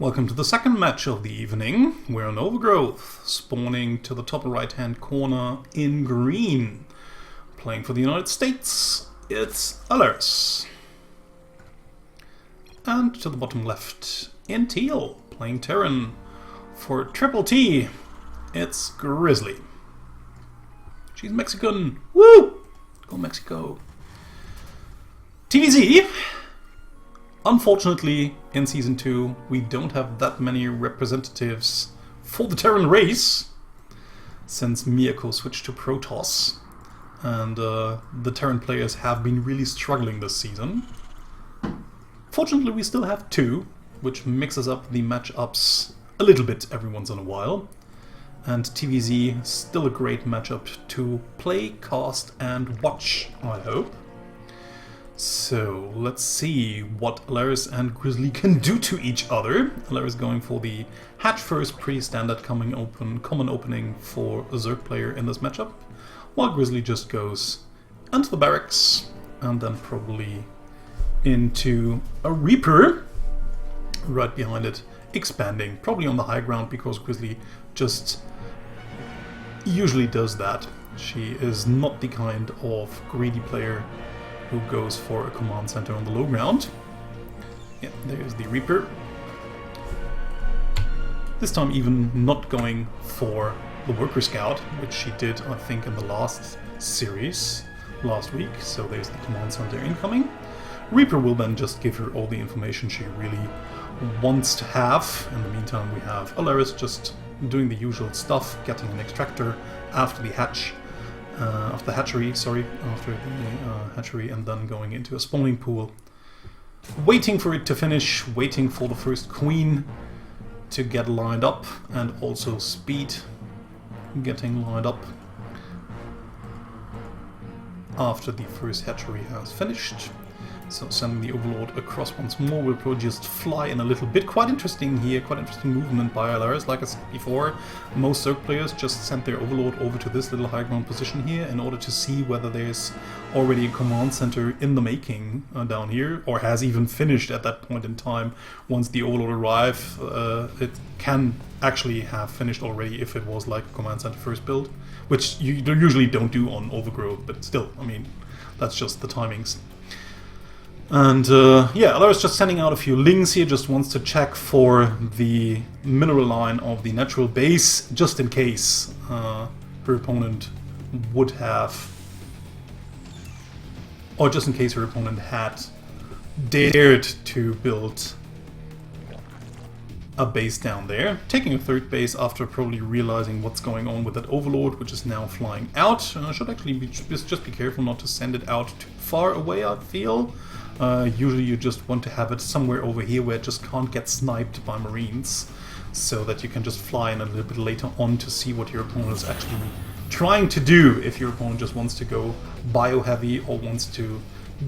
Welcome to the second match of the evening. We're on Overgrowth, spawning to the top right hand corner in green. Playing for the United States, it's Allaryce. And to the bottom left, in teal, playing Terran. For Triple T, it's Grizzly. She's Mexican. Woo! Go Mexico. TvZ. Unfortunately, in Season 2, we don't have that many representatives for the Terran race, since Miyako switched to Protoss, and the Terran players have been really struggling this season. Fortunately, we still have two, which mixes up the matchups a little bit every once in a while, and TvZ still a great matchup to play, cast, and watch, I hope. So, let's see what Allaryce and Grizzly can do to each other. Allaryce going for the hatch first, pretty standard common opening for a Zerg player in this matchup, while Grizzly just goes into the barracks and then probably into a Reaper right behind it, expanding, probably on the high ground because Grizzly just usually does that. She is not the kind of greedy player who goes for a command center on the low ground. Yeah, there's the Reaper. This time even not going for the Worker Scout, which she did, I think, in the last series, last week. So there's the command center incoming. Reaper will then just give her all the information she really wants to have. In the meantime, we have Allaryce just doing the usual stuff, getting an extractor after the hatch. After the hatchery, and then going into a spawning pool. Waiting for it to finish, waiting for the first queen to get lined up, and also speed getting lined up after the first hatchery has finished. So sending the Overlord across once more will probably just fly in a little bit. Quite interesting here, quite interesting movement by Allaryce. Like I said before, most Zerg players just sent their Overlord over to this little high ground position here in order to see whether there's already a command center in the making down here, or has even finished at that point in time. Once the Overlord arrives, it can actually have finished already if it was like a command center first build, which you usually don't do on Overgrowth, but still, I mean, that's just the timings. And yeah, Allaryce just sending out a few lings here, just wants to check for the mineral line of the natural base, just in case her opponent would have, or just in case her opponent had dared to build a base down there. Taking a third base after probably realizing what's going on with that Overlord, which is now flying out. Should actually just be careful not to send it out too far away, I feel. Usually you just want to have it somewhere over here where it just can't get sniped by Marines, so that you can just fly in a little bit later on to see what your opponent is actually trying to do, if your opponent just wants to go bio-heavy or wants to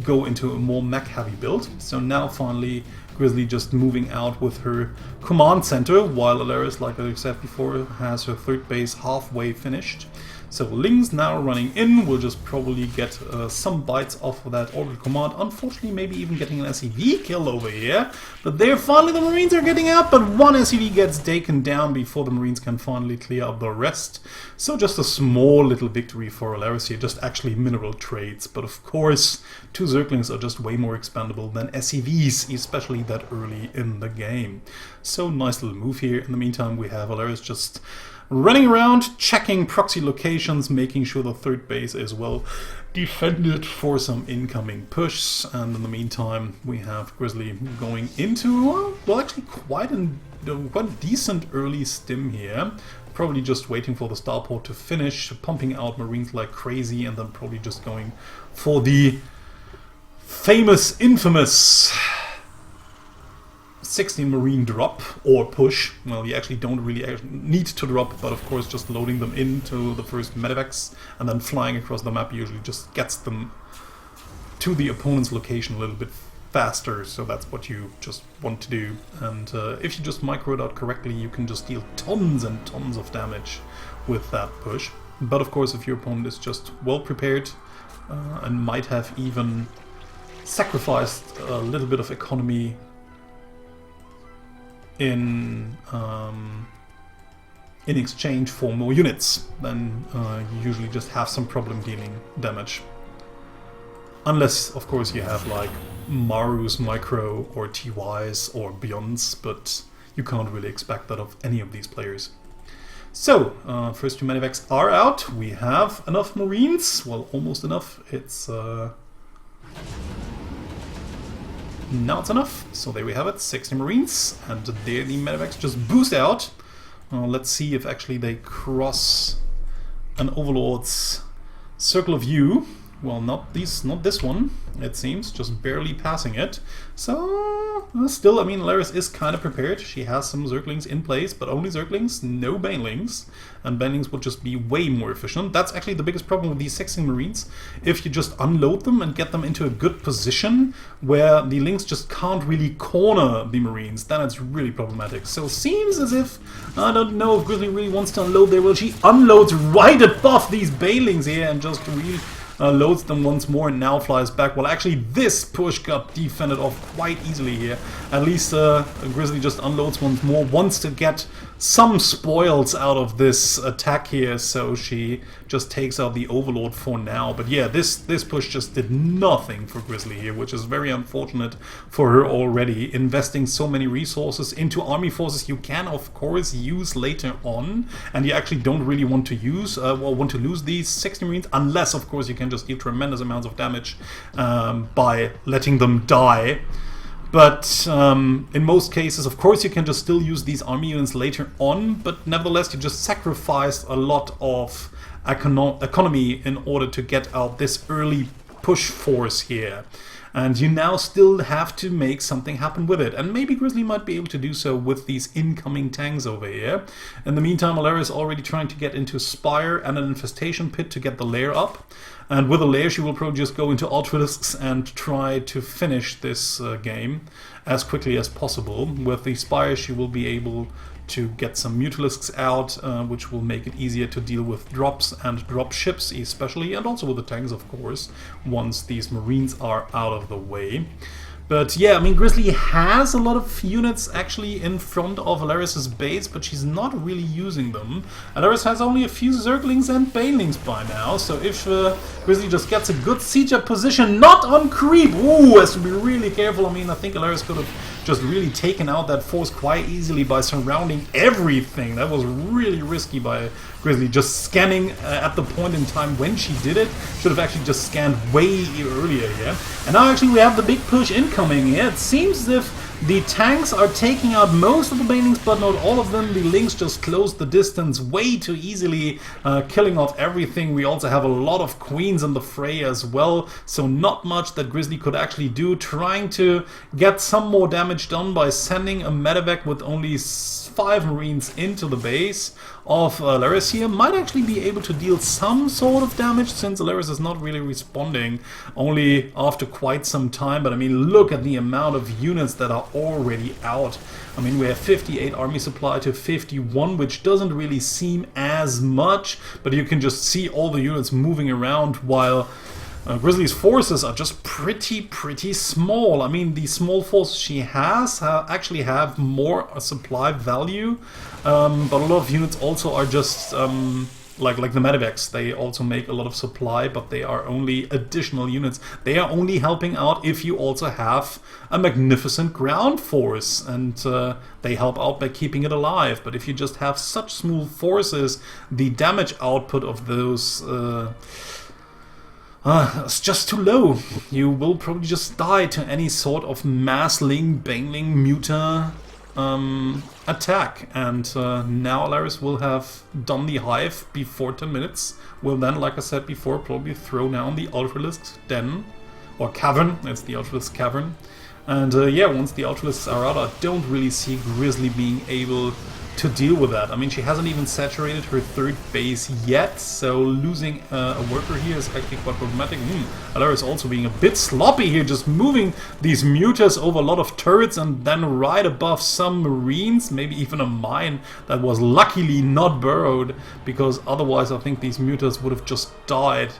go into a more mech-heavy build. So now finally Grizzly just moving out with her command center, while Allaryce, like I said before, has her third base halfway finished. So Ling's now running in, we'll just probably get some bites off of that orbital command. Unfortunately, maybe even getting an SCV kill over here. But there, finally the Marines are getting out, but one SCV gets taken down before the Marines can finally clear up the rest. So just a small little victory for Allaryce here, just actually mineral trades. But of course, two Zerglings are just way more expandable than SCVs, especially that early in the game. So nice little move here. In the meantime, we have Allaryce just running around, checking proxy locations, making sure the third base is well defended for some incoming push. And in the meantime, we have Grizzly going into, well, actually quite a decent early stim here. Probably just waiting for the starport to finish, pumping out Marines like crazy, and then probably just going for the famous, infamous 16 Marine drop, or push. Well, you actually don't really need to drop, but of course just loading them into the first medevacs and then flying across the map usually just gets them to the opponent's location a little bit faster, so that's what you just want to do. And if you just micro it out correctly, you can just deal tons and tons of damage with that push. But of course, if your opponent is just well prepared and might have even sacrificed a little bit of economy in exchange for more units, then you usually just have some problem dealing damage. Unless, of course, you have like Maru's Micro or TY's or Beyond's, but you can't really expect that of any of these players. So, first 2 medevacs are out. We have enough Marines. Well, almost enough. It's now it's enough. So there we have it, 60 Marines, and there the medevacs just boost out. Let's see if actually they cross an Overlord's circle of view. Well, not this one, it seems, just barely passing it. So, still, I mean, Allaryce is kind of prepared. She has some Zerglings in place, but only Zerglings, no Banelings. And Banelings would just be way more efficient. That's actually the biggest problem with these 16 Marines. If you just unload them and get them into a good position where the Lings just can't really corner the Marines, then it's really problematic. So, seems as if, I don't know if Grizzly really wants to unload there. Well, she unloads right above these Banelings here and just really loads them once more and now flies back. Well, actually, this push got defended off quite easily here. At least Grizzly just unloads once more, wants to get some spoils out of this attack here, so she just takes out the Overlord for now. But yeah, this push just did nothing for Grizzly here, which is very unfortunate for her already. Investing so many resources into army forces you can, of course, use later on, and you actually don't really want to use, want to lose these 60 Marines, unless, of course, you can just deal tremendous amounts of damage by letting them die. But in most cases, of course, you can just still use these army units later on, but nevertheless, you just sacrificed a lot of economy in order to get out this early push force here. And you now still have to make something happen with it. And maybe Grizzly might be able to do so with these incoming tanks over here. In the meantime, Allaryce is already trying to get into Spire and an Infestation Pit to get the lair up. And with a lair, she will probably just go into Ultralisks and try to finish this game as quickly as possible. With the Spire, she will be able to get some Mutalisks out, which will make it easier to deal with drops and drop ships especially, and also with the tanks, of course, once these Marines are out of the way. But yeah, I mean, Grizzly has a lot of units actually in front of Allaryce's base, but she's not really using them. Allaryce has only a few Zerglings and Banelings by now, so if Grizzly just gets a good siege up position, not on creep, ooh, has to be really careful. I mean, I think Allaryce could have just really taken out that force quite easily by surrounding everything. That was really risky by Grizzly, just scanning at the point in time when she did it. Should have actually just scanned way earlier here. And now actually we have the big push incoming here. It seems as if the tanks are taking out most of the Banelings, but not all of them. The Lings just closed the distance way too easily, killing off everything. We also have a lot of Queens in the fray as well, so not much that Grizzly could actually do. Trying to get some more damage done by sending a medevac with only 5 Marines into the base of Allaryce here. Might actually be able to deal some sort of damage, since Allaryce is not really responding, only after quite some time. But I mean, look at the amount of units that are already out. I mean, we have 58 army supply to 51, which doesn't really seem as much, but you can just see all the units moving around, while Grizzly's forces are just pretty small. I mean, the small forces she has actually have more supply value, but a lot of units also are just like the medevacs. They also make a lot of supply, but they are only additional units. They are only helping out if you also have a magnificent ground force, and they help out by keeping it alive. But if you just have such small forces, the damage output of those it's just too low. You will probably just die to any sort of massling, bangling, muta attack. And now Allaryce will have done the hive before 10 minutes. Will then, like I said before, probably throw down the Ultralisk den, or cavern. It's the Ultralisk cavern. And yeah, once the Ultralisks are out, I don't really see Grizzly being able to deal with that. I mean, she hasn't even saturated her third base yet, so losing a worker here is actually quite problematic. Allaryce also being a bit sloppy here, just moving these mutas over a lot of turrets and then right above some Marines, maybe even a mine that was luckily not burrowed, because otherwise I think these mutas would have just died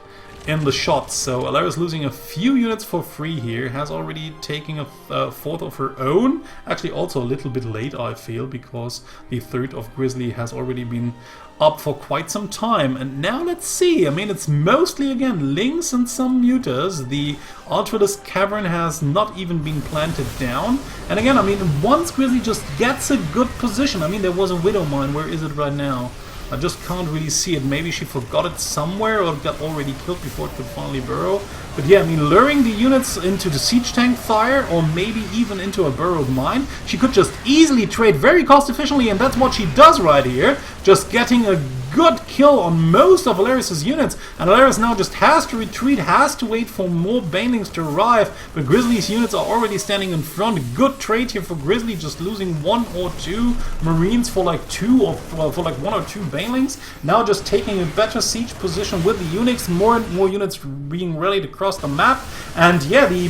in the shots. So Allaryce losing a few units for free here, has already taken a fourth of her own. Actually also a little bit late, I feel, because the third of Grizzly has already been up for quite some time. And now let's see, I mean, it's mostly again Lynx and some Mutas. The Ultralisk Cavern has not even been planted down. And again, I mean, once Grizzly just gets a good position, I mean, there was a Widow Mine, where is it right now? I just can't really see it. Maybe she forgot it somewhere or got already killed before it could finally burrow. But yeah, I mean, luring the units into the siege tank fire or maybe even into a burrowed mine, she could just easily trade very cost efficiently, and that's what she does right here. Just getting a good kill on most of Allaryce's units, and Allaryce now just has to retreat, has to wait for more banelings to arrive, but Grizzly's units are already standing in front. Good trade here for Grizzly, just losing 1 or 2 Marines for like 2 or for like 1 or 2 banelings. Now just taking a better siege position with the units, more and more units being rallied across the map, and yeah, the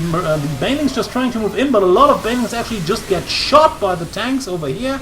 banelings just trying to move in, but a lot of banelings actually just get shot by the tanks over here.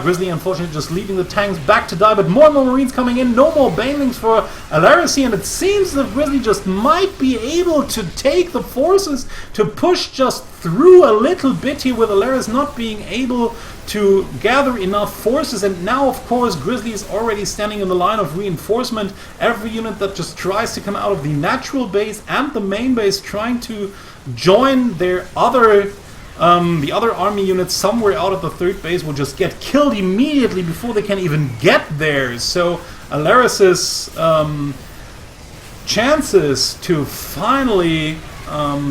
Grizzly unfortunately just leaving the tanks back to die, but more and more Marines coming in, no more banelings for Allaryce, and it seems that Grizzly just might be able to take the forces to push just through a little bit here, with Allaryce not being able to gather enough forces. And now of course Grizzly is already standing in the line of reinforcement. Every unit that just tries to come out of the natural base and the main base trying to join their other the other army units somewhere out of the third base will just get killed immediately before they can even get there. So Allaryce's chances to finally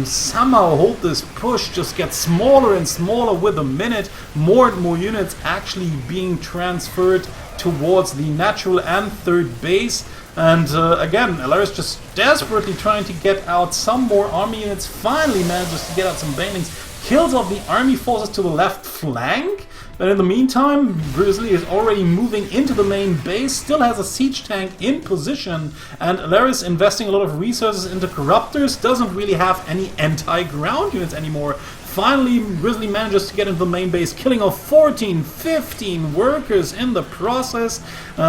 somehow hold this push just get smaller and smaller with a minute. More and more units actually being transferred towards the natural and third base. And again, Allaryce just desperately trying to get out some more army units, finally manages to get out some banelings, kills off the army forces to the left flank. But in the meantime, Grizzly is already moving into the main base, still has a siege tank in position, and Allaryce investing a lot of resources into Corruptors, doesn't really have any anti-ground units anymore. Finally, Grizzly manages to get into the main base, killing off 14, 15 workers in the process.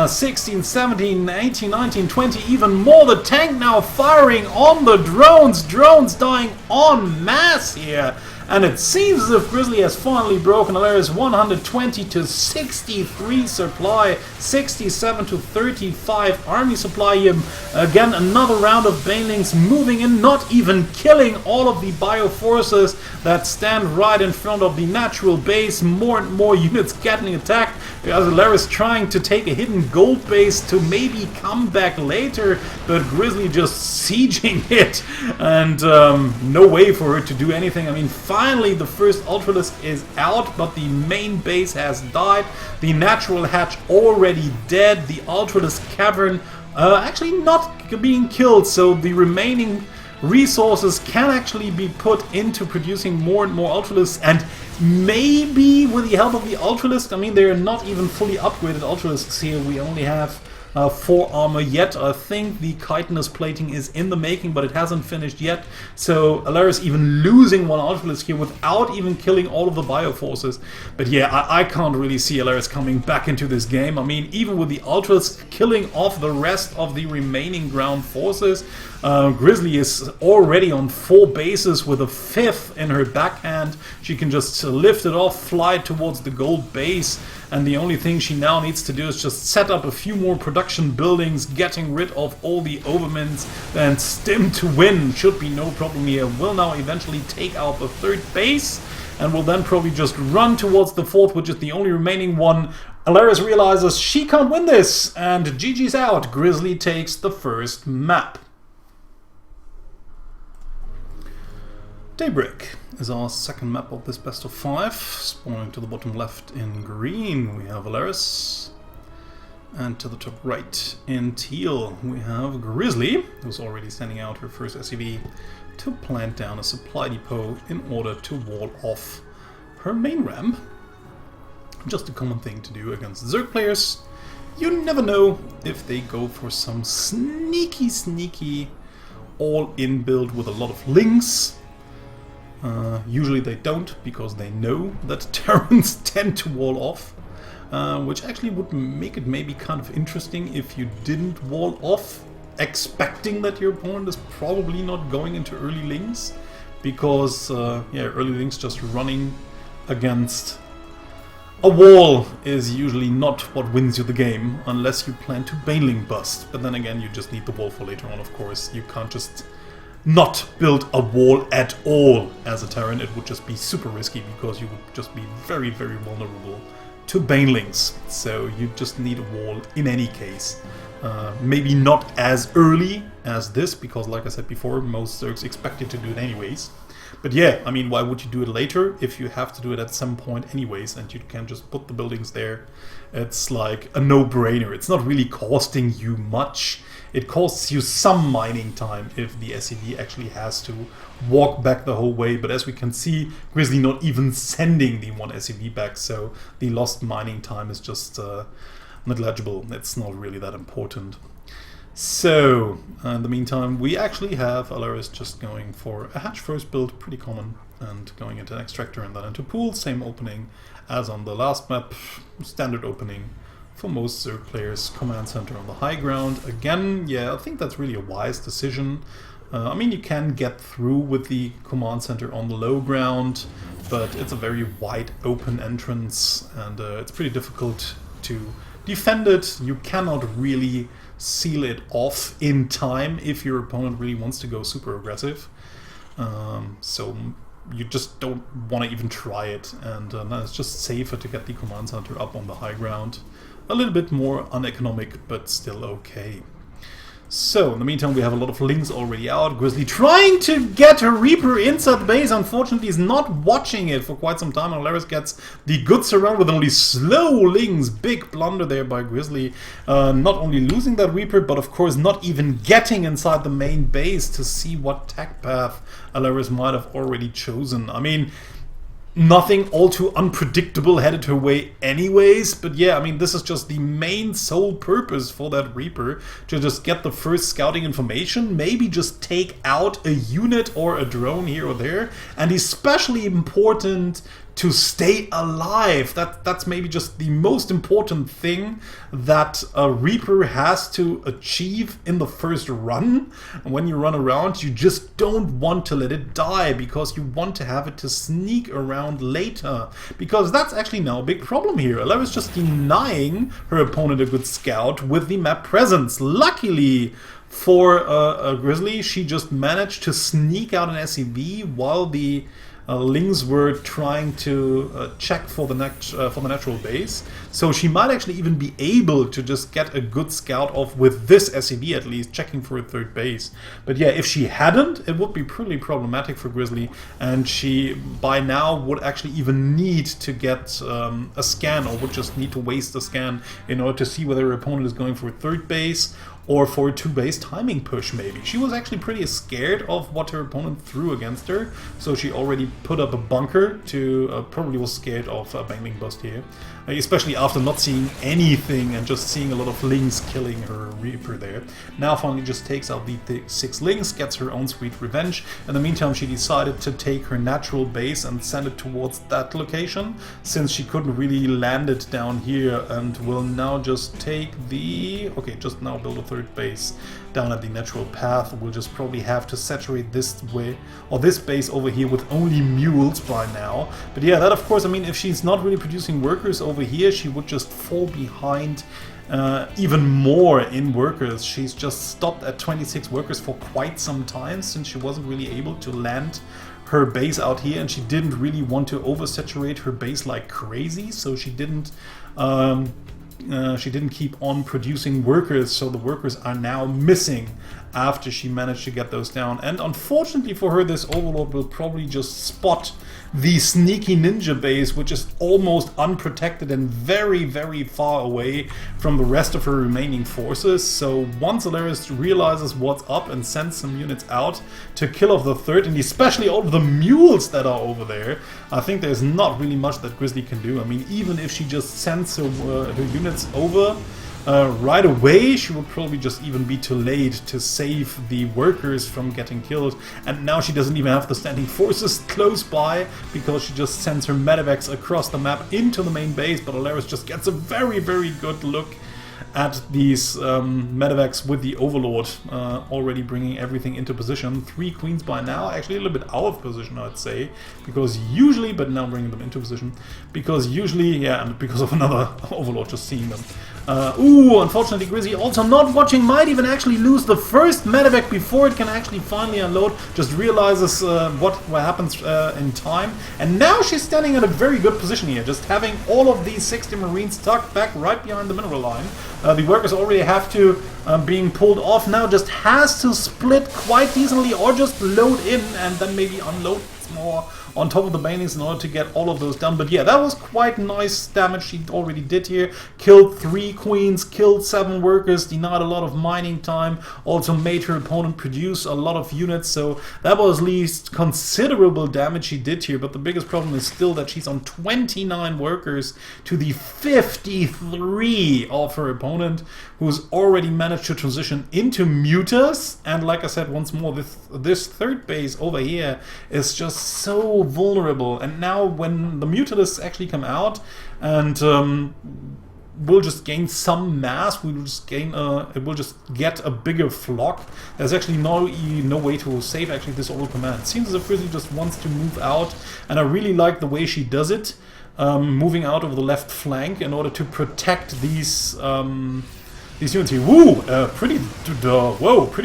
16, 17, 18, 19, 20, even more. The tank now firing on the drones. Drones dying en masse here. And it seems as if Grizzly has finally broken Allaryce 120 to 63 supply, 67 to 35 army supply here. Again, another round of banelings moving in, not even killing all of the bioforces that stand right in front of the natural base. More and more units getting attacked, as Allaryce trying to take a hidden gold base to maybe come back later, but Grizzly just sieging it, and no way for her to do anything. I mean, finally the first Ultralisk is out, but the main base has died. The natural hatch already dead. The Ultralisk Cavern actually not being killed, so the remaining resources can actually be put into producing more and more Ultralisks, and maybe with the help of the Ultralisk, I mean, they're not even fully upgraded Ultralisks here. We only have 4 armor yet. I think the chitinous plating is in the making, but it hasn't finished yet. So Allaryce even losing 1 Ultralisk here without even killing all of the bioforces. But yeah, I can't really see Allaryce coming back into this game. I mean, even with the Ultralisk killing off the rest of the remaining ground forces, Grizzly is already on 4 bases with a 5th in her backhand. She can just lift it off, fly towards the gold base, and the only thing she now needs to do is just set up a few more production buildings, getting rid of all the overmans, and Stim to win should be no problem here. Will now eventually take out the 3rd base, and will then probably just run towards the 4th, which is the only remaining one. Allaryce realizes she can't win this, and GG's out. Grizzly takes the first map. Daybreak is our second map of this best of 5. Spawning to the bottom left in green, we have Allaryce. And to the top right in teal, we have Grizzly, who's already sending out her first SCV to plant down a supply depot in order to wall off her main ramp. Just a common thing to do against Zerg players. You never know if they go for some sneaky all-in build with a lot of links. Usually they don't, because they know that Terrans tend to wall off, which actually would make it maybe kind of interesting if you didn't wall off expecting that your opponent is probably not going into early links, because early links just running against a wall is usually not what wins you the game, unless you plan to Baneling bust. But then again, you just need the wall for later on, of course. You can't just not build a wall at all as a Terran. It would just be super risky, because you would just be very, very vulnerable to Banelings. So you just need a wall in any case. Maybe not as early as this, because like I said before, most Zergs expect you to do it anyways. But yeah, I mean, why would you do it later if you have to do it at some point anyways, and you can just put the buildings there? It's like a no-brainer. It's not really costing you much. It costs you some mining time if the SCV actually has to walk back the whole way. But as we can see, Grizzly not even sending the one SCV back, so the lost mining time is just negligible. It's not really that important. So, in the meantime, we actually have Allaryce just going for a hatch first build, pretty common, and going into an extractor and then into pool. Same opening as on the last map, standard opening for most Zerg players. Command center on the high ground. Again, yeah, I think that's really a wise decision. I mean, you can get through with the command center on the low ground, but it's a very wide open entrance, and it's pretty difficult to defend it. You cannot really seal it off in time if your opponent really wants to go super aggressive. So you just don't want to even try it, and it's just safer to get the command center up on the high ground. A little bit more uneconomic, but still okay. So, in the meantime, we have a lot of links already out. Grizzly trying to get her Reaper inside the base. Unfortunately, he's not watching it for quite some time. Allaryce gets the good surround with only slow links. Big blunder there by Grizzly. Not only losing that Reaper, but of course not even getting inside the main base to see what tech path Allaryce might have already chosen. I mean, nothing all too unpredictable headed her way anyways, but yeah, I mean, this is just the main sole purpose for that Reaper, to just get the first scouting information, maybe just take out a unit or a drone here or there, and especially important to stay alive. That's maybe just the most important thing that a Reaper has to achieve in the first run. When you run around, you just don't want to let it die, because you want to have it to sneak around later. Because that's actually now a big problem here. Allaryce just denying her opponent a good scout with the map presence. Luckily for Grizzly, she just managed to sneak out an SCV while the Lings were trying to check for the natural base, so she might actually even be able to just get a good scout off with this SCV at least, checking for a third base. But yeah, if she hadn't, it would be pretty problematic for Grizzly, and she by now would actually even need to get a scan, or would just need to waste a scan in order to see whether her opponent is going for a third base or for a 2-base timing push maybe. She was actually pretty scared of what her opponent threw against her, so she already put up a bunker to, probably was scared of a Baneling bust here. Especially after not seeing anything and just seeing a lot of Lings killing her Reaper there. Now finally just takes out the 6 Lings, gets her own sweet revenge. In the meantime, she decided to take her natural base and send it towards that location, since she couldn't really land it down here, and will now just take the... okay, just now build a third base down at the natural path. We'll just probably have to saturate this way, or this base over here, with only mules by now. But yeah, that of course, I mean, if she's not really producing workers over here, she would just fall behind even more in workers. She's just stopped at 26 workers for quite some time, since she wasn't really able to land her base out here, and she didn't really want to oversaturate her base like crazy, so she didn't keep on producing workers, so the workers are now missing after she managed to get those down. And unfortunately for her, this Overlord will probably just spot the sneaky ninja base, which is almost unprotected and very, very far away from the rest of her remaining forces. So once Allaryce realizes what's up and sends some units out to kill off the third, and especially all of the mules that are over there, I think there's not really much that Grizzly can do. I mean, even if she just sends her units over right away, she would probably just even be too late to save the workers from getting killed. And now she doesn't even have the standing forces close by, because she just sends her medevacs across the map into the main base. But Allaryce just gets a very, very good look at these medevacs with the Overlord, already bringing everything into position. 3 queens by now, actually a little bit out of position, I'd say, because usually, but now bringing them into position, because usually, yeah, and because of another Overlord just seeing them. Ooh, unfortunately Grizzly also not watching, might even actually lose the first medevac before it can actually finally unload, just realizes what happens in time, and now she's standing in a very good position here, just having all of these 60 Marines tucked back right behind the mineral line. The workers already have to being pulled off now, just has to split quite decently or just load in and then maybe unload more on top of the banelings in order to get all of those done. But yeah, that was quite nice damage she already did here. Killed 3 queens, killed 7 workers, denied a lot of mining time, also made her opponent produce a lot of units, so that was at least considerable damage she did here. But the biggest problem is still that she's on 29 workers to the 53 of her opponent, who's already managed to transition into mutas. And like I said once more, this third base over here is just so vulnerable, and now when the mutalisks actually come out and we'll just gain some mass, we will just gain it will just get a bigger flock. There's actually no way to save actually this old command. It seems as if Grizzly just wants to move out, and I really like the way she does it, moving out over the left flank in order to protect these units here. Woo! Pretty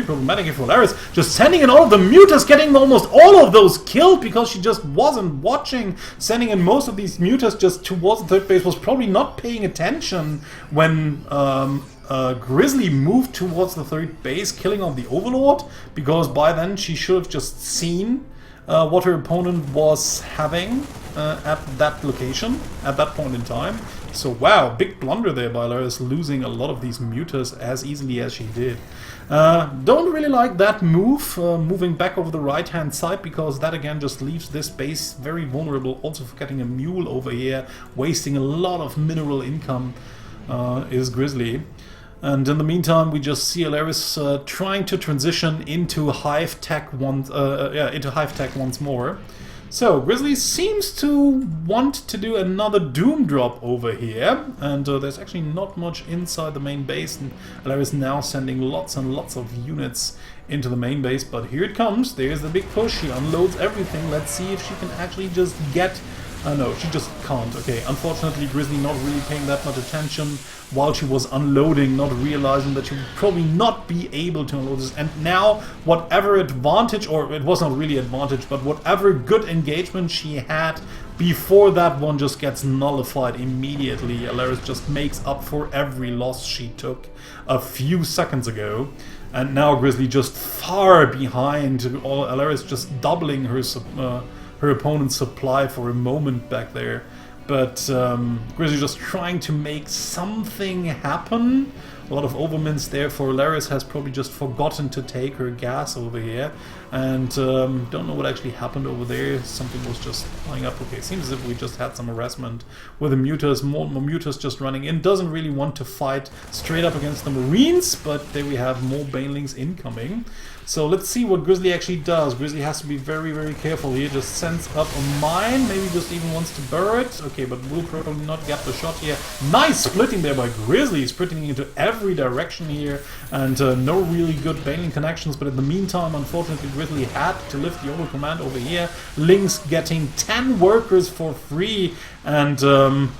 problematic here for Allaryce. Just sending in all of the mutas, getting almost all of those killed because she just wasn't watching. Sending in most of these mutas just towards the third base, was probably not paying attention when Grizzly moved towards the third base, killing off the Overlord, because by then she should have just seen what her opponent was having at that location, at that point in time. So wow, big blunder there by Allaryce, losing a lot of these mutas as easily as she did. Don't really like that move, moving back over the right hand side, because that again just leaves this base very vulnerable. Also for getting a mule over here, wasting a lot of mineral income is Grizzly. And in the meantime, we just see Allaryce trying to transition into hive tech once more. So Grizzly seems to want to do another Doom drop over here, and there's actually not much inside the main base, and Allaryce now sending lots and lots of units into the main base. But here it comes, there's the big push, she unloads everything. Let's see if she can actually just get... no, she just can't. Okay, unfortunately Grizzly not really paying that much attention while she was unloading, not realizing that she would probably not be able to unload this. And now, whatever advantage, or it was not really advantage, but whatever good engagement she had before that one just gets nullified immediately. Allaryce just makes up for every loss she took a few seconds ago. And now Grizzly just far behind, Allaryce just doubling her opponent's supply for a moment back there. But Grizzly just trying to make something happen. A lot of overmints there for Allaryce, has probably just forgotten to take her gas over here. And don't know what actually happened over there. Something was just flying up. Okay, seems as if we just had some harassment with the mutas. More mutas just running in. Doesn't really want to fight straight up against the Marines, but there we have more banelings incoming. So let's see what Grizzly actually does. Grizzly has to be very, very careful here. Just sends up a mine. Maybe just even wants to burrow it. Okay, but will probably not get the shot here. Nice splitting there by Grizzly. Splitting into every direction here. And no really good baneling connections. But in the meantime, unfortunately, Grizzly had to lift the over command over here. Lynx getting 10 workers for free. And...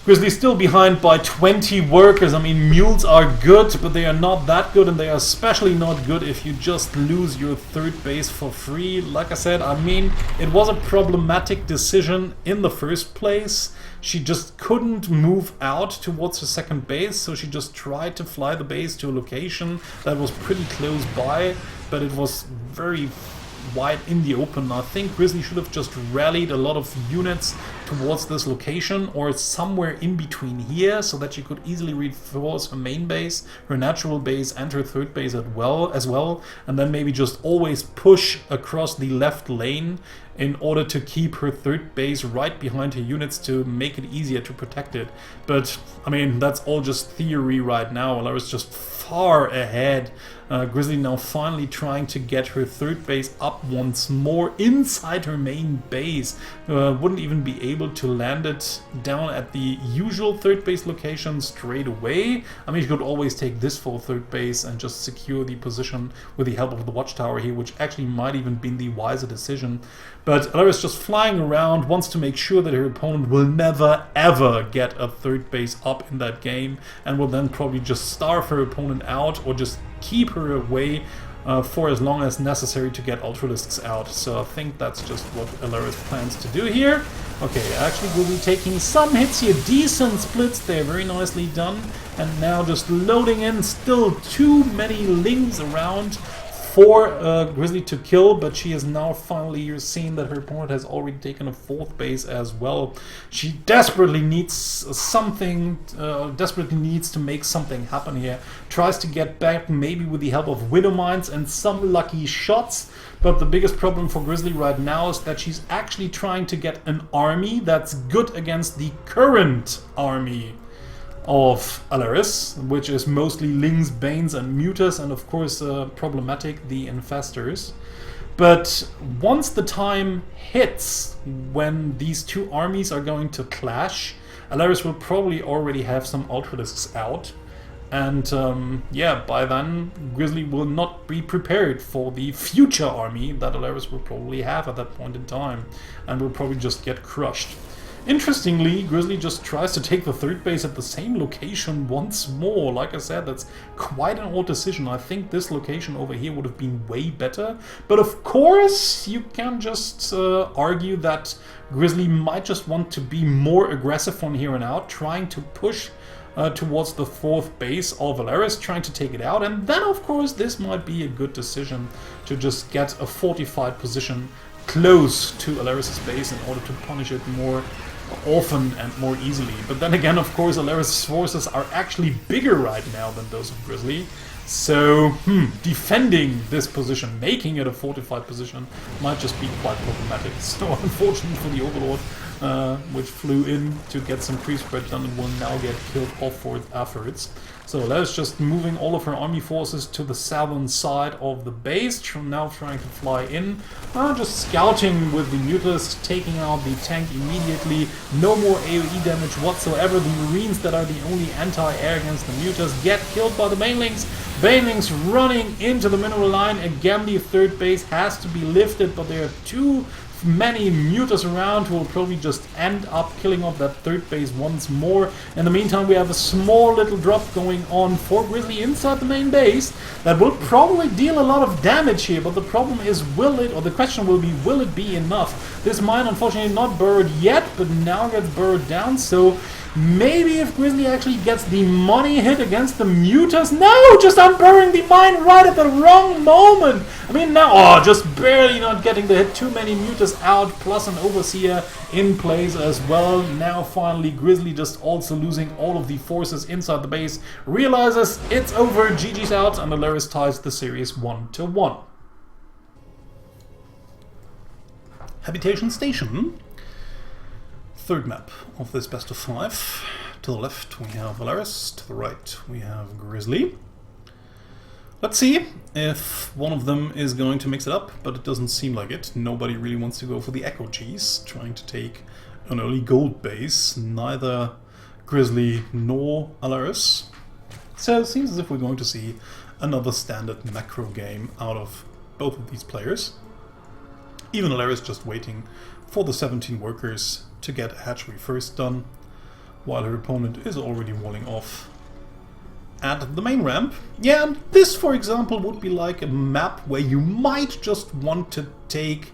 Grizzly still behind by 20 workers. I mean, mules are good, but they are not that good, and they are especially not good if you just lose your third base for free. Like I said, I mean, it was a problematic decision in the first place. She just couldn't move out towards her second base, so she just tried to fly the base to a location that was pretty close by, but it was very wide in the open. I think Grizzly should have just rallied a lot of units towards this location, or somewhere in between here, so that she could easily reinforce her main base, her natural base, and her third base as well, and then maybe just always push across the left lane in order to keep her third base right behind her units to make it easier to protect it. But I mean, that's all just theory right now. Allaryce just far ahead Grizzly now finally trying to get her third base up once more inside her main base. Wouldn't even be able to land it down at the usual third base location straight away. I mean, she could always take this for third base and just secure the position with the help of the watchtower here, which actually might even been the wiser decision. But Allaryce just flying around, wants to make sure that her opponent will never ever get a third base up in that game, and will then probably just starve her opponent out or just keep her away for as long as necessary to get Ultralisks out. So I think that's just what Allaryce plans to do here. Okay, actually we'll be taking some hits here, decent splits there, very nicely done. And now just loading in, still too many lings around for Grizzly to kill, but she has now finally seen that her opponent has already taken a fourth base as well. She desperately needs something, desperately needs to make something happen here. Tries to get back maybe with the help of Widow Mines and some lucky shots, but the biggest problem for Grizzly right now is that she's actually trying to get an army that's good against the current army of Allaryce, which is mostly Lings, Banes and Mutas, and of course problematic, the Infestors. But once the time hits when these two armies are going to clash, Allaryce will probably already have some Ultralisks out. And yeah, by then Grizzly will not be prepared for the future army that Allaryce will probably have at that point in time, and will probably just get crushed. Interestingly, Grizzly just tries to take the third base at the same location once more. Like I said, that's quite an odd decision. I think this location over here would have been way better. But of course, you can just argue that Grizzly might just want to be more aggressive from here on out, trying to push towards the fourth base of Allaryce, trying to take it out. And then, of course, this might be a good decision to just get a fortified position close to Allaryce's base in order to punish it more often and more easily. But then again, of course, Allaryce's forces are actually bigger right now than those of Grizzly. So, defending this position, making it a fortified position, might just be quite problematic. So, unfortunately for the Overlord, which flew in to get some pre-spread done and will now get killed off for it afterwards. So Allaryce just moving all of her army forces to the southern side of the base, now trying to fly in, just scouting with the Mutas, taking out the tank immediately, no more AoE damage whatsoever. The Marines that are the only anti-air against the Mutas get killed by the Banelings. Banelings running into the mineral line. Again, the third base has to be lifted, but there are too many Mutas around who will probably just end up killing off that third base once more. In the meantime, we have a small little drop going on for Grizzly inside the main base that will probably deal a lot of damage here, but the problem is, the question will it be enough? This mine unfortunately not burrowed yet, but now gets burrowed down, so maybe if Grizzly actually gets the money hit against the Mutas. No! Just unburring the mine right at the wrong moment! I mean, now, just barely not getting the hit. Too many Mutas out, plus an Overseer in place as well. Now, finally, Grizzly just also losing all of the forces inside the base. Realizes it's over, GG's out, and Allaryce ties the series 1-1. Habitation Station. Third map of this best of 5. To the left we have Allaryce, to the right we have Grizzly. Let's see if one of them is going to mix it up, but it doesn't seem like it. Nobody really wants to go for the Echo Cheese, trying to take an early gold base. Neither Grizzly nor Allaryce. So it seems as if we're going to see another standard macro game out of both of these players. Even Allaryce just waiting for the 17 workers to get a hatchery first done, while her opponent is already walling off at the main ramp. Yeah, and this, for example, would be like a map where you might just want to take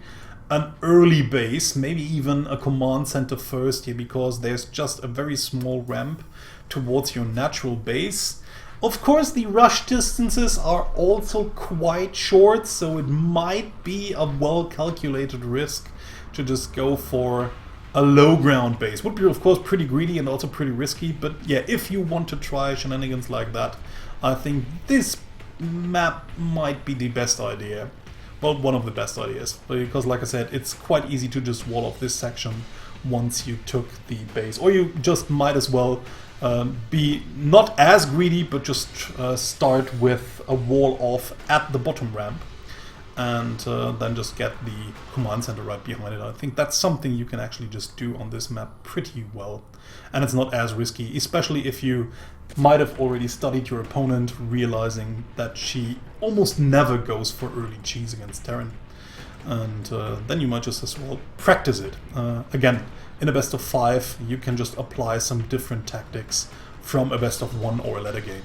an early base, maybe even a command center first here, because there's just a very small ramp towards your natural base. Of course, the rush distances are also quite short, so it might be a well-calculated risk to just go for a low ground base. Would be, of course, pretty greedy and also pretty risky, but yeah, if you want to try shenanigans like that, I think this map might be the best idea. Well, one of the best ideas, because like I said, it's quite easy to just wall off this section once you took the base. Or you just might as well be not as greedy, but just start with a wall off at the bottom ramp, and then just get the command center right behind it. I think that's something you can actually just do on this map pretty well. And it's not as risky, especially if you might have already studied your opponent, realizing that she almost never goes for early cheese against Terran. And then you might just as well practice it. Again, in a best of 5, you can just apply some different tactics from a best of 1 or a ladder game,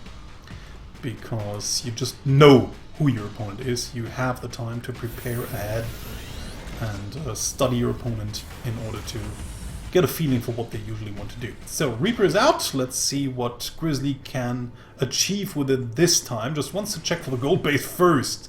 because you just know who your opponent is. You have the time to prepare ahead and study your opponent in order to get a feeling for what they usually want to do. So Reaper is out. Let's see what Grizzly can achieve with it this time. Just wants to check for the gold base first.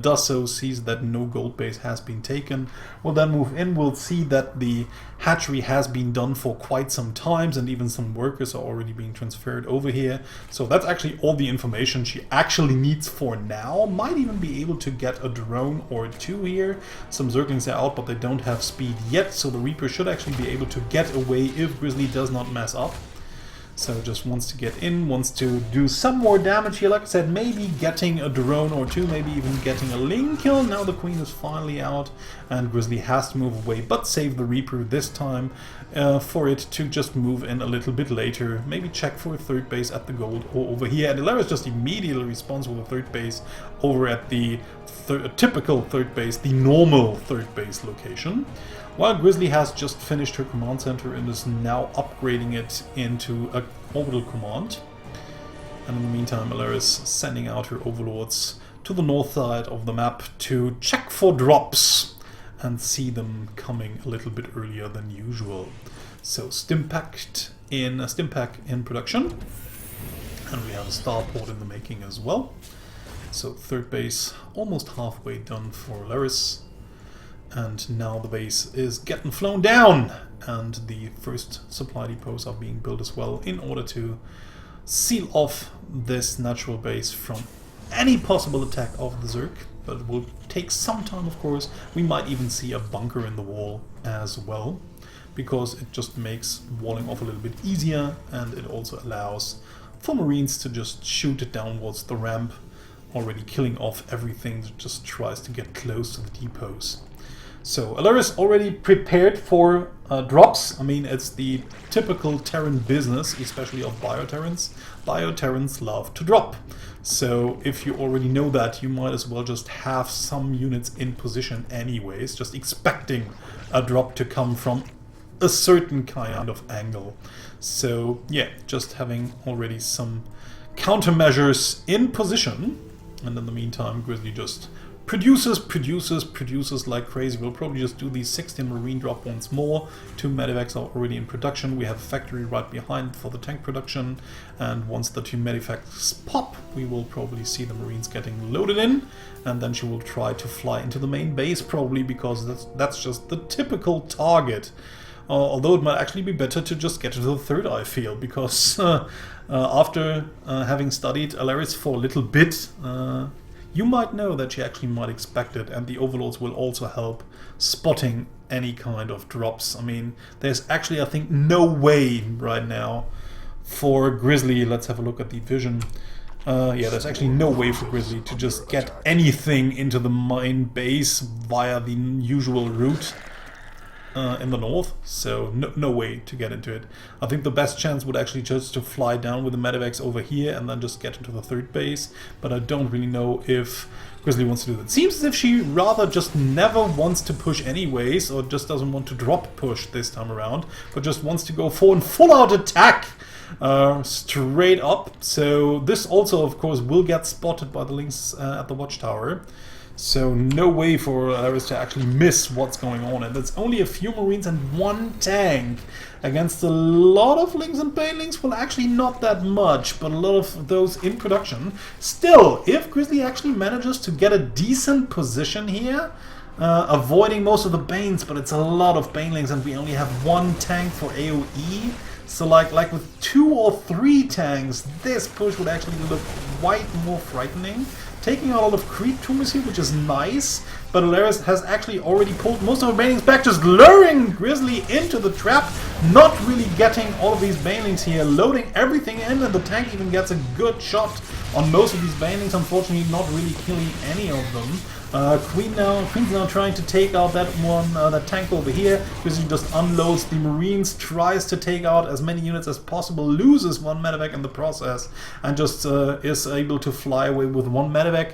Does so, sees that no gold base has been taken. We'll then move in. We'll see that the hatchery has been done for quite some times, and even some workers are already being transferred over here. So that's actually all the information she actually needs for now. Might even be able to get a drone or 2 here. Some Zerglings are out, but they don't have speed yet, so the Reaper should actually be able to get away if Grizzly does not mess up. So just wants to get in, wants to do some more damage here. Like I said, maybe getting a drone or 2, maybe even getting a Ling kill. Now the Queen is finally out, and Grizzly has to move away, but save the Reaper this time for it to just move in a little bit later. Maybe check for a 3rd base at the gold or over here. And Allaryce just immediately responds with a 3rd base over at the typical 3rd base, the normal 3rd base location. While Grizzly has just finished her command center and is now upgrading it into an orbital command. And in the meantime, Allaryce sending out her overlords to the north side of the map to check for drops and see them coming a little bit earlier than usual. So Stimpack in production, and we have a starport in the making as well. So 3rd base almost halfway done for Allaryce. And now the base is getting flown down, and the first supply depots are being built as well in order to seal off this natural base from any possible attack of the Zerg. But it will take some time, of course. We might even see a bunker in the wall as well, because it just makes walling off a little bit easier, and it also allows for Marines to just shoot it downwards the ramp, already killing off everything that just tries to get close to the depots. So Allaryce already prepared for drops. I mean, it's the typical Terran business, especially of Bioterrans. Bioterrans love to drop. So if you already know that, you might as well just have some units in position anyways, just expecting a drop to come from a certain kind of angle. So yeah, just having already some countermeasures in position. And in the meantime, Grizzly just produces like crazy. We'll probably just do these 16 Marine drop once more. 2 Medivacs are already in production. We have a factory right behind for the tank production, and once the 2 Medivacs pop, we will probably see the Marines getting loaded in, and then she will try to fly into the main base probably, because that's just the typical target. Although it might actually be better to just get into the 3rd eye field, because after having studied Allaryce for a little bit, you might know that she actually might expect it, and the overlords will also help spotting any kind of drops. I mean, there's actually, I think, no way right now for Grizzly. Let's have a look at the vision. Yeah, there's actually no way for Grizzly to just get anything into the main base via the usual route in the north, so no way to get into it. I think the best chance would actually just to fly down with the Medivacs over here and then just get into the 3rd base, but I don't really know if Grizzly wants to do that. Seems as if she rather just never wants to push anyways, or just doesn't want to drop push this time around, but just wants to go for a full-out attack straight up. So this also, of course, will get spotted by the Lynx at the watchtower. So no way for Allaryce to actually miss what's going on, and it's only a few Marines and 1 tank against a lot of Lynx and Banelings. Well, actually not that much, but a lot of those in production. Still, if Grizzly actually manages to get a decent position here, avoiding most of the Banes, but it's a lot of Banelings, and we only have 1 tank for AoE. So like with 2 or 3 tanks, this push would actually look quite more frightening. taking out a lot of creep tumors here, which is nice. But Allaryce has actually already pulled most of her banelings back, just luring Grizzly into the trap, not really getting all of these banelings here, loading everything in, and the tank even gets a good shot on most of these banelings, unfortunately not really killing any of them. Queen's now trying to take out that one, that tank over here. Grizzly just unloads the Marines, tries to take out as many units as possible, loses one medevac in the process, and just is able to fly away with one medevac.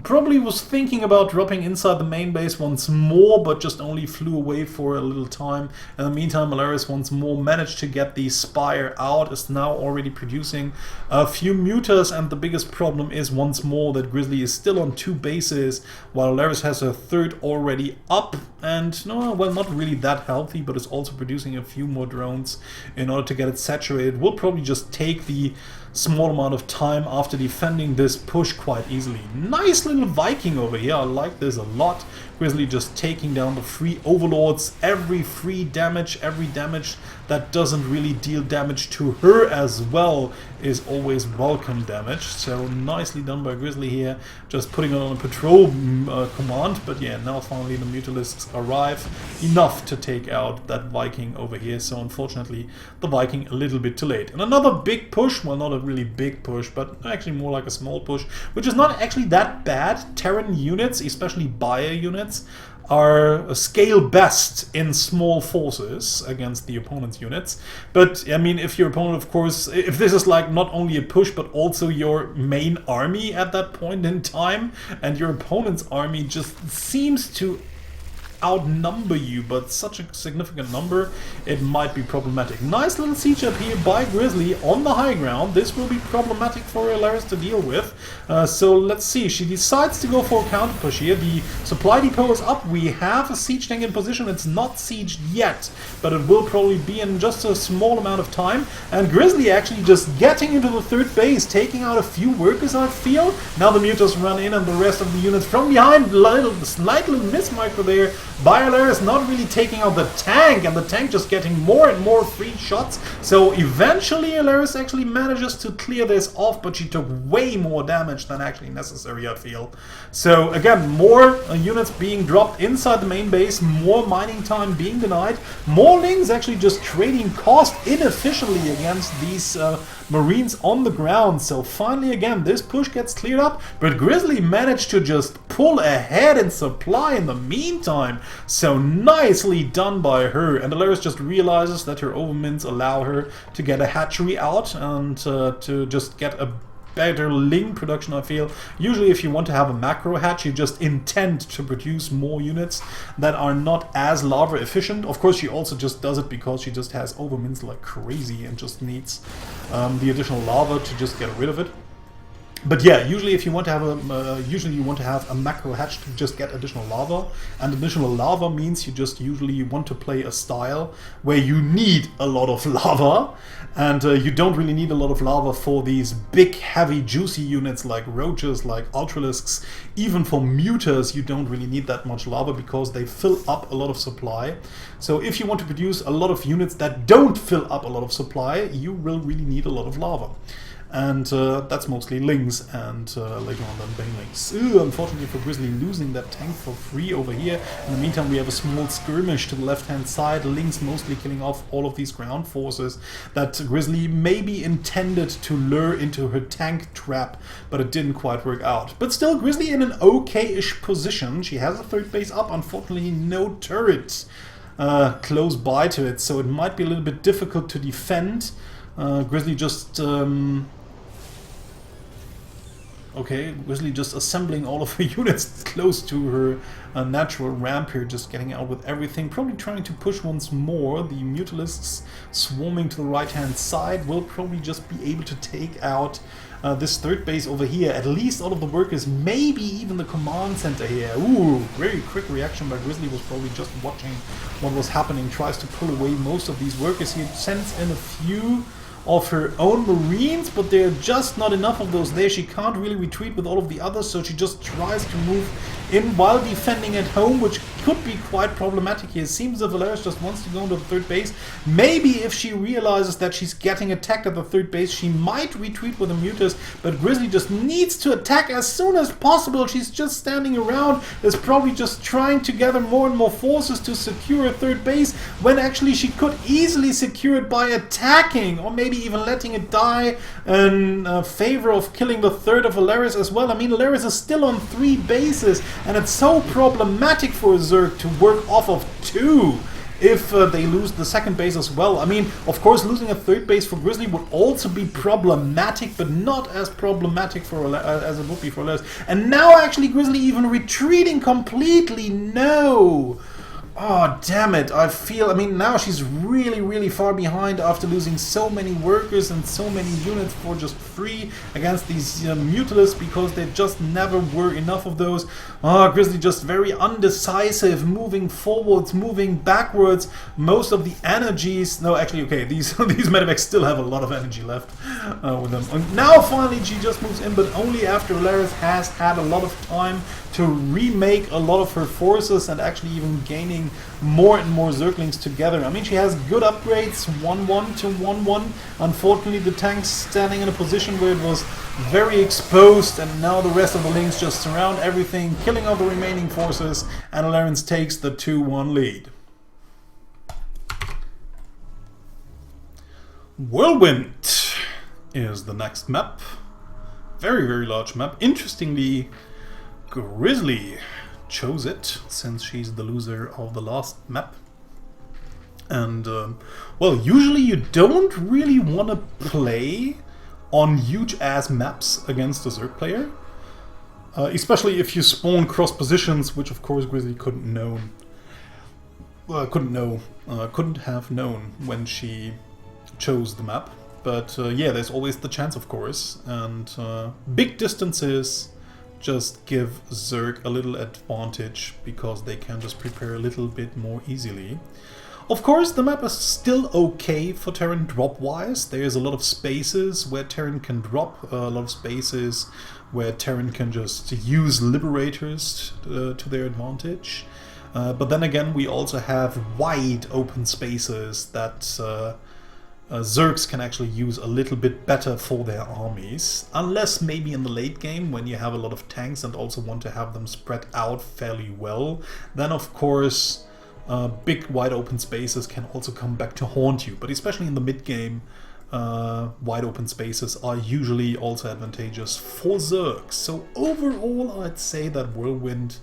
Probably was thinking about dropping inside the main base once more, but just only flew away for a little time. In the meantime, Allaryce once more managed to get the Spire out, is now already producing a few mutas, and the biggest problem is once more that Grizzly is still on 2 bases, while Allaryce has a third already up, and no, well, not really that healthy, but is also producing a few more drones in order to get it saturated. Will probably just take the small amount of time after defending this push quite easily. Nice little Viking over here, I like this a lot. Grizzly just taking down the free overlords, every free damage, every damage that doesn't really deal damage to her as well is always welcome damage. So nicely done by Grizzly here, just putting it on a patrol command. But yeah, now finally the Mutalisks arrive, enough to take out that Viking over here. So unfortunately the Viking a little bit too late. And another big push, well, not a really big push, but actually more like a small push, which is not actually that bad. Terran units, especially Bayer units, are scale best in small forces against the opponent's units. But I mean, if your opponent, of course, if this is like not only a push but also your main army at that point in time, and your opponent's army just seems to outnumber you, but such a significant number, it might be problematic. Nice little siege up here by Grizzly on the high ground. This will be problematic for Allaryce to deal with. So let's see, she decides to go for a counter push here. The supply depot is up, we have a siege tank in position. It's not sieged yet, but it will probably be in just a small amount of time. And Grizzly actually just getting into the third base, taking out a few workers, I feel. Now the mutas run in and the rest of the units from behind, slight little miss micro there. Allaryce not really taking out the tank, and the tank just getting more and more free shots. So eventually Allaryce actually manages to clear this off, but she took way more damage than actually necessary, I feel. So again, more units being dropped inside the main base, more mining time being denied, more Lings actually just trading cost inefficiently against these Marines on the ground. So finally again this push gets cleared up, but Grizzly managed to just pull ahead in supply in the meantime. So nicely done by her, and Allaryce just realizes that her overmints allow her to get a hatchery out and to just get a better Ling production, I feel. Usually if you want to have a macro hatch, you just intend to produce more units that are not as lava efficient. Of course she also just does it because she just has overmints like crazy and just needs the additional lava to just get rid of it. But yeah, usually if you want to have a macro hatch to just get additional lava, and additional lava means you just usually want to play a style where you need a lot of lava, and you don't really need a lot of lava for these big, heavy, juicy units like roaches, like ultralisks. Even for mutas, you don't really need that much lava because they fill up a lot of supply. So if you want to produce a lot of units that don't fill up a lot of supply, you will really need a lot of lava. And that's mostly Lings and later on then banelings. Unfortunately for Grizzly, losing that tank for free over here. In the meantime we have a small skirmish to the left hand side. Lings mostly killing off all of these ground forces that Grizzly maybe intended to lure into her tank trap, but it didn't quite work out. But still, Grizzly in an okay-ish position. She has a third base up, unfortunately no turret close by to it, so it might be a little bit difficult to defend. Grizzly just okay, Grizzly just assembling all of her units close to her natural ramp here, just getting out with everything, probably trying to push once more. The Mutalisks swarming to the right hand side will probably just be able to take out this third base over here, at least all of the workers, maybe even the command center here. Ooh, very quick reaction by Grizzly, was probably just watching what was happening, tries to pull away most of these workers here, sends in a few of her own Marines, but there are just not enough of those there. She can't really retreat with all of the others, so she just tries to move in while defending at home, which could be quite problematic here. It seems that Allaryce just wants to go into the third base. Maybe if she realizes that she's getting attacked at the third base, she might retreat with a Mutus, but Grizzly just needs to attack as soon as possible. She's just standing around, is probably just trying to gather more and more forces to secure a third base, when actually she could easily secure it by attacking, or maybe even letting it die in favor of killing the third of Allaryce as well. I mean, Allaryce is still on 3 bases, and it's so problematic for Zerg to work off of 2 if they lose the second base as well. I mean, of course, losing a third base for Grizzly would also be problematic, but not as problematic for as it would be for Allaryce. And now actually Grizzly even retreating completely. No! Oh, damn it. I mean, now she's really, really far behind after losing so many workers and so many units for just 3 against these Mutalisks, because there just never were enough of those. Oh, Grizzly just very undecisive, moving forwards, moving backwards. Most of the energies... No, actually, okay, these medevacs still have a lot of energy left with them. And now, finally, she just moves in, but only after Allaryce has had a lot of time to remake a lot of her forces and actually even gaining more and more Zerglings together. I mean, she has good upgrades, 1-1 to 1-1. Unfortunately, the tank's standing in a position where it was very exposed, and now the rest of the links just surround everything, killing all the remaining forces, and Allaryce takes the 2-1 lead. Whirlwind is the next map. Very, very large map. Interestingly, Grizzly chose it, since she's the loser of the last map. And, well, usually you don't really want to play on huge-ass maps against a Zerg player. Especially if you spawn cross positions, which of course Grizzly couldn't have known when she chose the map. But yeah, there's always the chance, of course, and big distances just give Zerg a little advantage because they can just prepare a little bit more easily. Of course, the map is still okay for Terran drop-wise. There's a lot of spaces where Terran can drop, a lot of spaces where Terran can just use Liberators to their advantage. But then again, we also have wide open spaces that Zergs can actually use a little bit better for their armies, unless maybe in the late game when you have a lot of tanks and also want to have them spread out fairly well, then of course big wide open spaces can also come back to haunt you. But especially in the mid game, wide open spaces are usually also advantageous for Zergs. So overall, I'd say that Whirlwind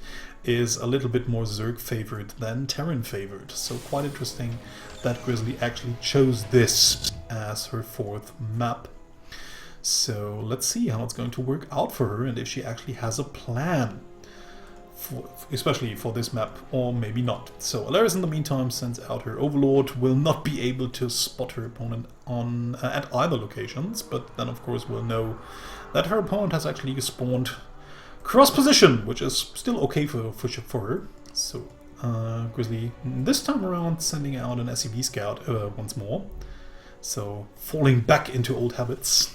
is a little bit more Zerg favored than Terran favored. So quite interesting that Grizzly actually chose this as her 4th map. So let's see how it's going to work out for her and if she actually has a plan, especially for this map, or maybe not. So Allaryce in the meantime sends out her Overlord, will not be able to spot her opponent on at either locations, but then of course we'll know that her opponent has actually spawned cross position, which is still okay for her. So Grizzly this time around sending out an SCV scout once more, so falling back into old habits.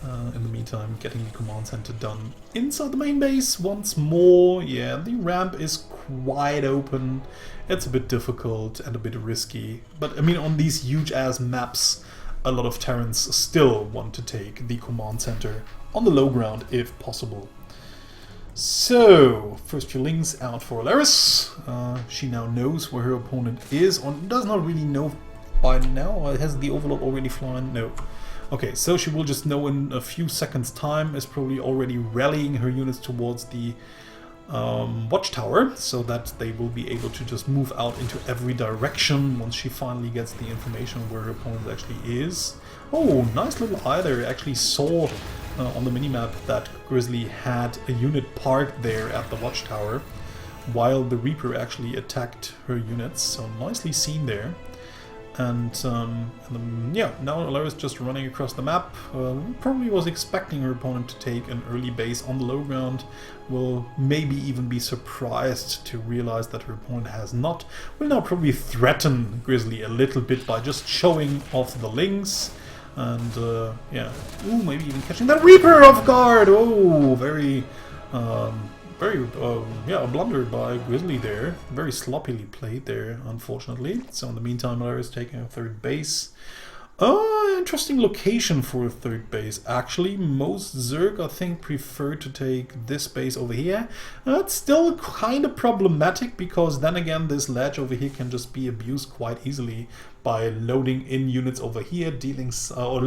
In the meantime, getting the command center done inside the main base once more. Yeah, the ramp is quite open. It's a bit difficult and a bit risky, but I mean, on these huge ass maps, a lot of Terrans still want to take the command center on the low ground if possible. So, first few links out for Allaryce. She now knows where her opponent is, or does not really know by now. Has the Overlord already flown? No. Okay, so she will just know in a few seconds time, is probably already rallying her units towards the watchtower, so that they will be able to just move out into every direction once she finally gets the information where her opponent actually is. Oh, nice little eye there. Actually saw on the minimap that Grizzly had a unit parked there at the watchtower while the Reaper actually attacked her units, so nicely seen there. And yeah, now Allaryce just running across the map. Probably was expecting her opponent to take an early base on the low ground. Will maybe even be surprised to realize that her opponent has not. Will now probably threaten Grizzly a little bit by just showing off the links. And yeah, ooh, maybe even catching that Reaper off guard. Oh, very very yeah, a blunder by Grizzly there. Very sloppily played there, unfortunately. So in the meantime, Allaryce is taking a third base. Interesting location for a third base. Actually, most Zerg, I think, prefer to take this base over here. It's still kind of problematic because then again, this ledge over here can just be abused quite easily by loading in units over here, dealing or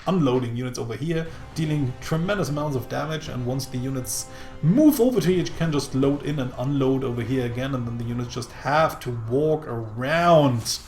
unloading units over here, dealing tremendous amounts of damage. And once the units move over to here, you can just load in and unload over here again, and then the units just have to walk around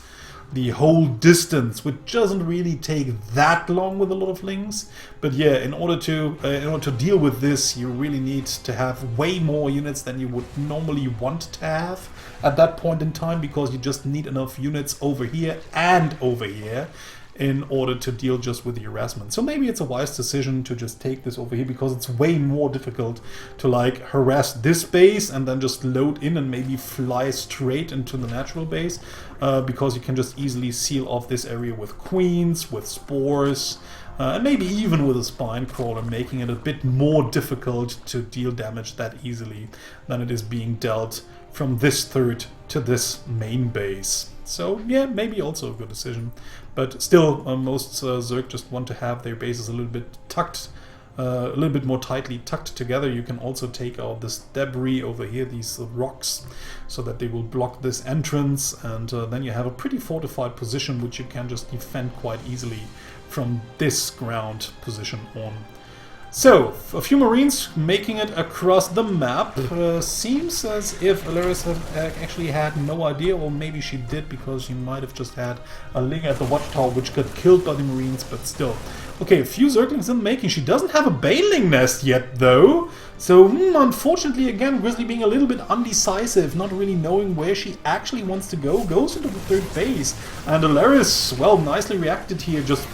the whole distance, which doesn't really take that long with a lot of links. But yeah, in order to deal with this, you really need to have way more units than you would normally want to have at that point in time, because you just need enough units over here and over here in order to deal just with the harassment. So maybe it's a wise decision to just take this over here, because it's way more difficult to like harass this base and then just load in and maybe fly straight into the natural base, because you can just easily seal off this area with queens, with spores, and maybe even with a spine crawler, making it a bit more difficult to deal damage that easily than it is being dealt from this third to this main base. So yeah, maybe also a good decision. But still, most Zerg just want to have their bases a little bit tucked, a little bit more tightly tucked together. You can also take out this debris over here, these rocks, so that they will block this entrance, and then you have a pretty fortified position which you can just defend quite easily from this ground position on. So, a few Marines making it across the map. Seems as if Allaryce actually had no idea, or maybe she did, because she might have just had a Ling at the watchtower which got killed by the Marines, but still. Okay, a few Zerglings in the making. She doesn't have a Baneling nest yet, though. So, unfortunately, again, Grizzly being a little bit undecisive, not really knowing where she actually wants to go, goes into the third base. And Allaryce, well, nicely reacted here, just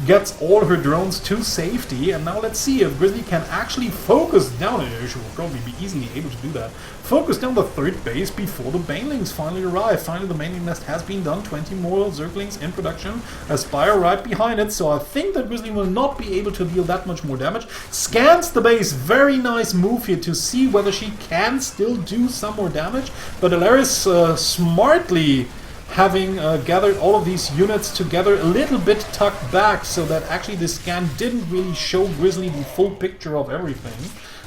gets all her drones to safety. And now let's see if Grizzly can actually focus down. She will probably be easily able to do that. Focus down the third base before the Banelings finally arrive. Finally, the Baneling nest has been done. 20 more Zerglings in production. Aspire right behind it. So I think that Grizzly will not be able to deal that much more damage. Scans the base. Very nice move here to see whether she can still do some more damage. But Allaryce smartly, having gathered all of these units together, a little bit tucked back, so that actually the scan didn't really show Grizzly the full picture of everything.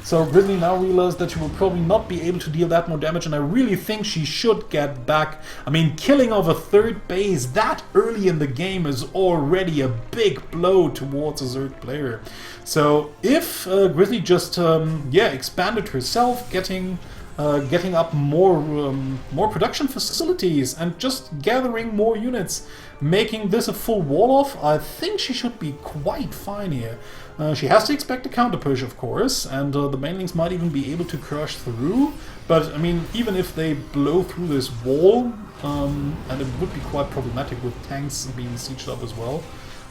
So Grizzly now realized that she will probably not be able to deal that more damage, and I really think she should get back. I mean, killing off a third base that early in the game is already a big blow towards a Zerg player. So if Grizzly just expanded herself, getting up more production facilities and just gathering more units, making this a full wall-off, I think she should be quite fine here. She has to expect a counter-push, of course, and the Banelings might even be able to crush through. But, I mean, even if they blow through this wall, and it would be quite problematic with tanks being sieged up as well,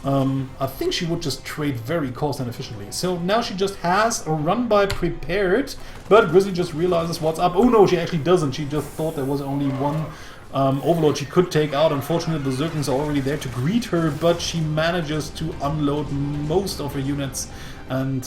I think she would just trade very cost and efficiently. So now she just has a run-by prepared, but Grizzly just realizes what's up. Oh no, she actually doesn't. She just thought there was only one Overlord she could take out. Unfortunately, the Zerglings are already there to greet her, but she manages to unload most of her units. And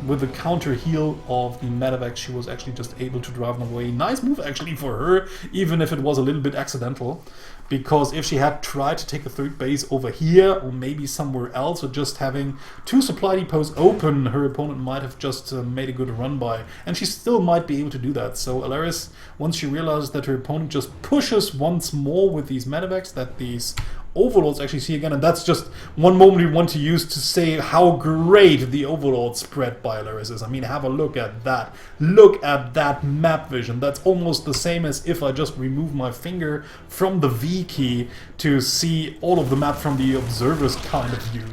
with the counter heal of the Medivacs, she was actually just able to drive them away. Nice move actually for her, even if it was a little bit accidental. Because if she had tried to take a third base over here, or maybe somewhere else, or just having two supply depots open, her opponent might have just made a good run by. And she still might be able to do that. So Allaryce, once she realizes that her opponent just pushes once more with these Medivacs, that these Overlords actually see again, and that's just one moment we want to use to say how great the Overlord spread by Allaryce is. I mean, have a look at that. Look at that map vision. That's almost the same as if I just remove my finger from the V key to see all of the map from the observer's kind of view.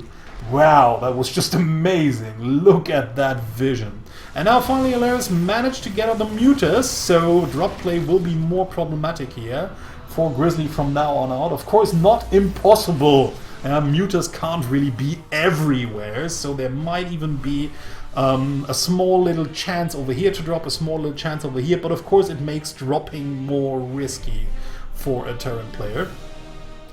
Wow, that was just amazing. Look at that vision. And now finally Allaryce managed to get on the Mutas, so drop play will be more problematic here for Grizzly from now on out. Of course, not impossible. Mutas can't really be everywhere, so there might even be a small little chance over here to drop, a small little chance over here, but of course it makes dropping more risky for a Terran player.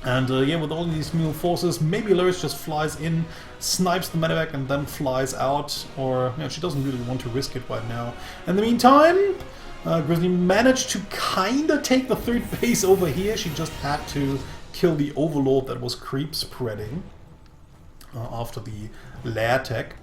And yeah, with all these new forces, maybe Allaryce just flies in, snipes the medevac, and then flies out. Or, yeah, she doesn't really want to risk it right now. In the meantime, Grizzly managed to kinda take the third base over here. She just had to kill the Overlord that was creep spreading after the lair tech.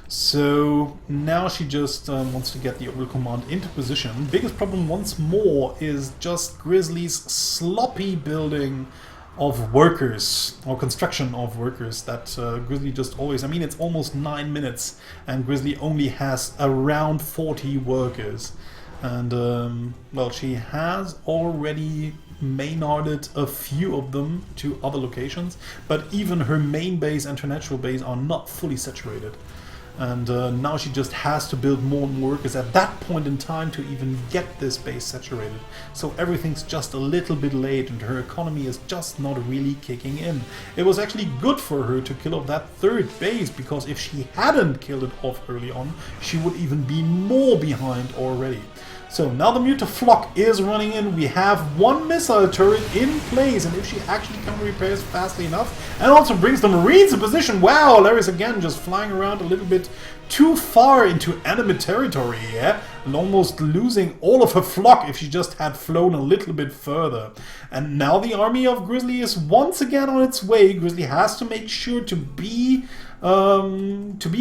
So now she just wants to get the Orbital Command into position. Biggest problem once more is just Grizzly's sloppy building of workers, or construction of workers, that Grizzly just always... I mean, it's almost 9 minutes and Grizzly only has around 40 workers. And, well, she has already Maynarded a few of them to other locations, but even her main base and her natural base are not fully saturated. And now she just has to build more and more workers at that point in time to even get this base saturated. So everything's just a little bit late and her economy is just not really kicking in. It was actually good for her to kill off that third base, because if she hadn't killed it off early on, she would even be more behind already. So now the Mutaflock is running in. We have one missile turret in place, and if she actually counter repairs fastly enough and also brings the Marines in position, wow, Allaryce again just flying around a little bit too far into enemy territory here, and almost losing all of her flock if she just had flown a little bit further. And now the army of Grizzly is once again on its way. Grizzly has to make sure to be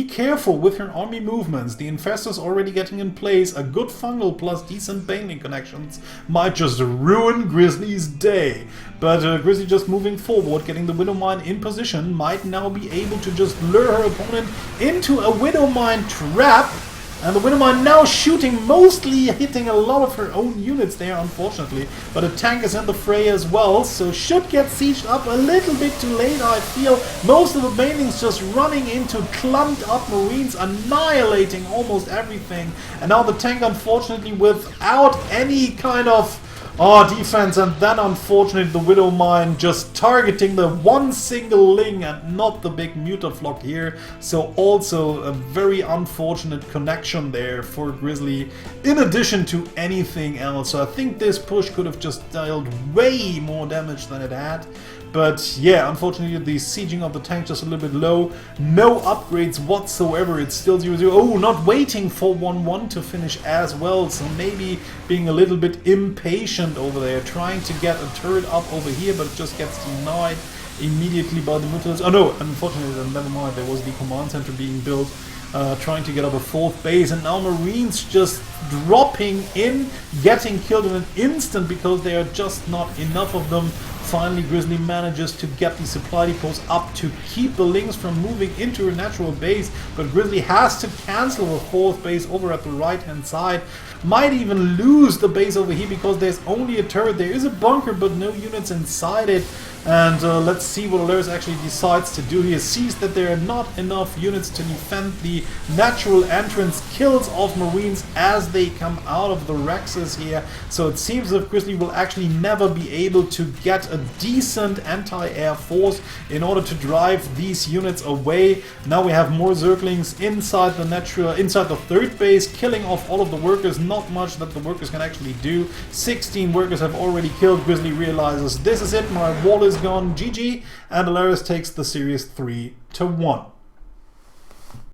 careful with her army movements. The Infestor's already getting in place. A good fungal plus decent baneling connections might just ruin Grizzly's day. But Grizzly just moving forward, getting the Widowmine in position, might now be able to just lure her opponent into a Widowmine trap. And the Widowmine now shooting, mostly hitting a lot of her own units there, unfortunately. But a tank is in the fray as well, so should get sieged up a little bit too late, I feel. Most of the banelings just running into clumped up Marines, annihilating almost everything. And now the tank, unfortunately, without any kind of defense, and then unfortunately the Widowmine just targeting the one single Ling and not the big Mutaflock here. So also a very unfortunate connection there for Grizzly, in addition to anything else. So I think this push could have just dealt way more damage than it had. But yeah, unfortunately the sieging of the tank just a little bit low. No upgrades whatsoever. It's still 0-0. Oh, not waiting for 1-1 to finish as well. So maybe being a little bit impatient over there. Trying to get a turret up over here, but it just gets denied immediately by the Mutants. Oh no, unfortunately, never mind. There was the command center being built. Trying to get up a fourth base, and now Marines just dropping in, getting killed in an instant because there are just not enough of them. Finally, Grizzly manages to get the supply depots up to keep the Lings from moving into her natural base, but Grizzly has to cancel the fourth base over at the right hand side. Might even lose the base over here because there's only a turret. There is a bunker, but no units inside it. And let's see what Allaryce actually decides to do here. Sees that there are not enough units to defend the natural entrance kills of Marines as they come out of the Rexes here. So it seems as if Grizzly will actually never be able to get a decent anti-air force in order to drive these units away. Now we have more Zerglings inside the third base, killing off all of the workers. Not much that the workers can actually do. 16 workers have already killed. Grizzly realizes this is it, my wall is gone, GG, and Allaryce takes the series 3-1.